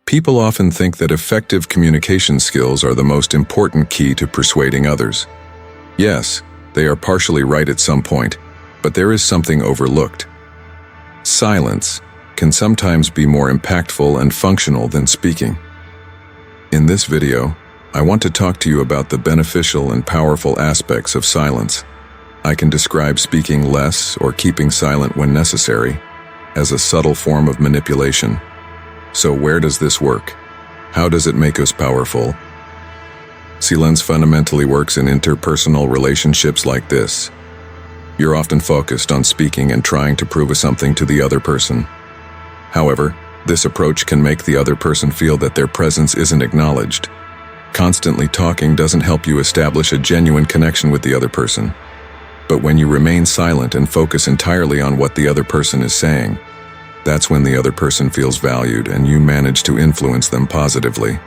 People often think that effective communication skills are the most important key to persuading others. Yes, they are partially right at some point, but there is something overlooked. Silence can sometimes be more impactful and functional than speaking. In this video, I want to talk to you about the beneficial and powerful aspects of silence. I can describe speaking less or keeping silent when necessary as a subtle form of manipulation. So where does this work? How does it make us powerful? Silence fundamentally works in interpersonal relationships like this. You're often focused on speaking and trying to prove something to the other person. However, this approach can make the other person feel that their presence isn't acknowledged. Constantly talking doesn't help you establish a genuine connection with the other person. But when you remain silent and focus entirely on what the other person is saying, that's when the other person feels valued and you manage to influence them positively.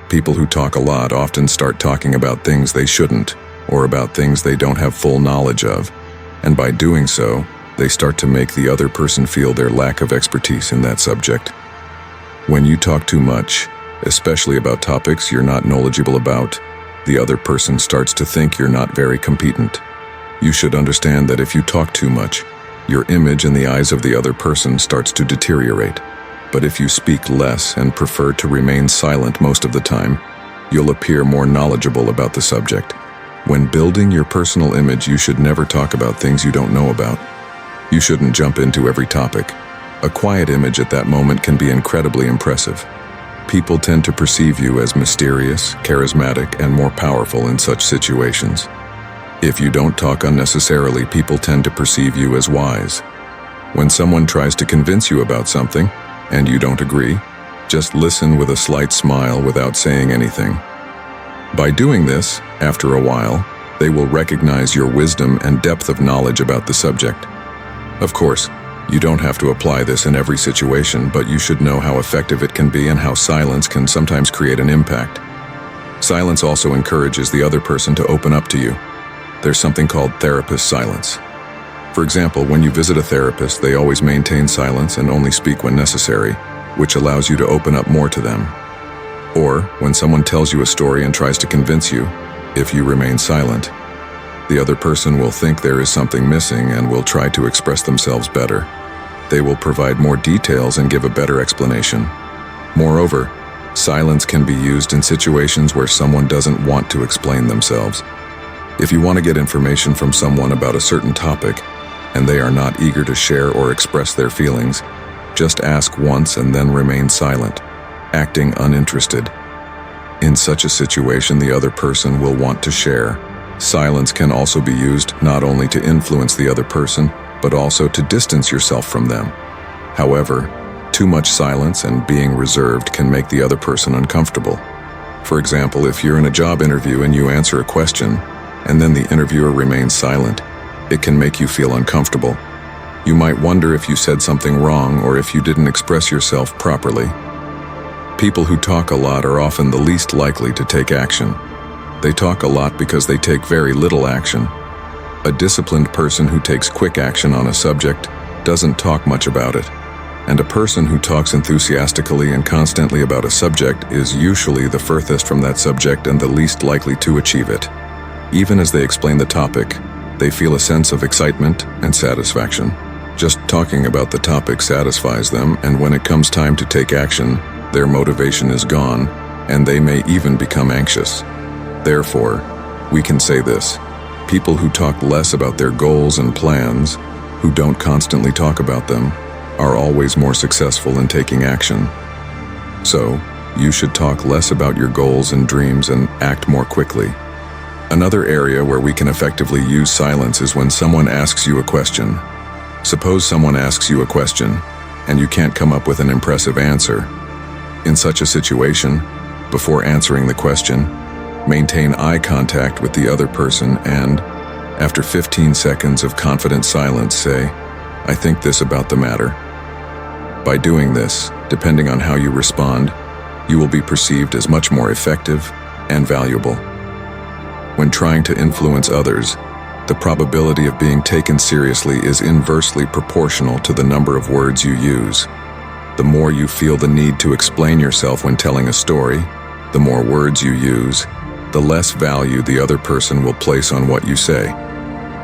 People who talk a lot often start talking about things they shouldn't, or about things they don't have full knowledge of, and by doing so, they start to make the other person feel their lack of expertise in that subject. When you talk too much, especially about topics you're not knowledgeable about, the other person starts to think you're not very competent. You should understand that if you talk too much, your image in the eyes of the other person starts to deteriorate. But if you speak less and prefer to remain silent most of the time, you'll appear more knowledgeable about the subject. When building your personal image, you should never talk about things you don't know about. You shouldn't jump into every topic. A quiet image at that moment can be incredibly impressive. People tend to perceive you as mysterious, charismatic, and more powerful in such situations. If you don't talk unnecessarily, people tend to perceive you as wise. When someone tries to convince you about something, and you don't agree, just listen with a slight smile without saying anything. By doing this, after a while, they will recognize your wisdom and depth of knowledge about the subject. Of course, you don't have to apply this in every situation, but you should know how effective it can be and how silence can sometimes create an impact. Silence also encourages the other person to open up to you. There's something called therapist silence. For example, when you visit a therapist, they always maintain silence and only speak when necessary, which allows you to open up more to them. Or, when someone tells you a story and tries to convince you, if you remain silent, the other person will think there is something missing and will try to express themselves better. They will provide more details and give a better explanation. Moreover, silence can be used in situations where someone doesn't want to explain themselves. If you want to get information from someone about a certain topic, and they are not eager to share or express their feelings, just ask once and then remain silent, acting uninterested. In such a situation, the other person will want to share. Silence can also be used not only to influence the other person, but also to distance yourself from them. However, too much silence and being reserved can make the other person uncomfortable. For example, if you're in a job interview and you answer a question, and then the interviewer remains silent, it can make you feel uncomfortable. You might wonder if you said something wrong or if you didn't express yourself properly. People who talk a lot are often the least likely to take action. They talk a lot because they take very little action. A disciplined person who takes quick action on a subject doesn't talk much about it. And a person who talks enthusiastically and constantly about a subject is usually the furthest from that subject and the least likely to achieve it. Even as they explain the topic, they feel a sense of excitement and satisfaction. Just talking about the topic satisfies them, and when it comes time to take action, their motivation is gone, and they may even become anxious. Therefore, we can say this: people who talk less about their goals and plans, who don't constantly talk about them, are always more successful in taking action. So, you should talk less about your goals and dreams and act more quickly. Another area where we can effectively use silence is when someone asks you a question. Suppose someone asks you a question, and you can't come up with an impressive answer. In such a situation, before answering the question, maintain eye contact with the other person and, after 15 seconds of confident silence, say, "I think this about the matter." By doing this, depending on how you respond, you will be perceived as much more effective and valuable. When trying to influence others, the probability of being taken seriously is inversely proportional to the number of words you use. The more you feel the need to explain yourself when telling a story, the more words you use, the less value the other person will place on what you say.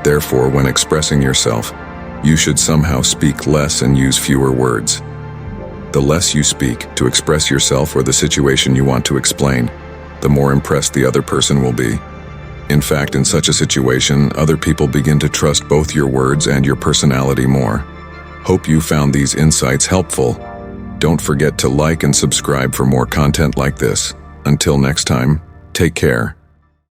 Therefore, when expressing yourself, you should somehow speak less and use fewer words. The less you speak to express yourself or the situation you want to explain, the more impressed the other person will be. In fact, in such a situation, other people begin to trust both your words and your personality more. Hope you found these insights helpful. Don't forget to like and subscribe for more content like this. Until next time, take care.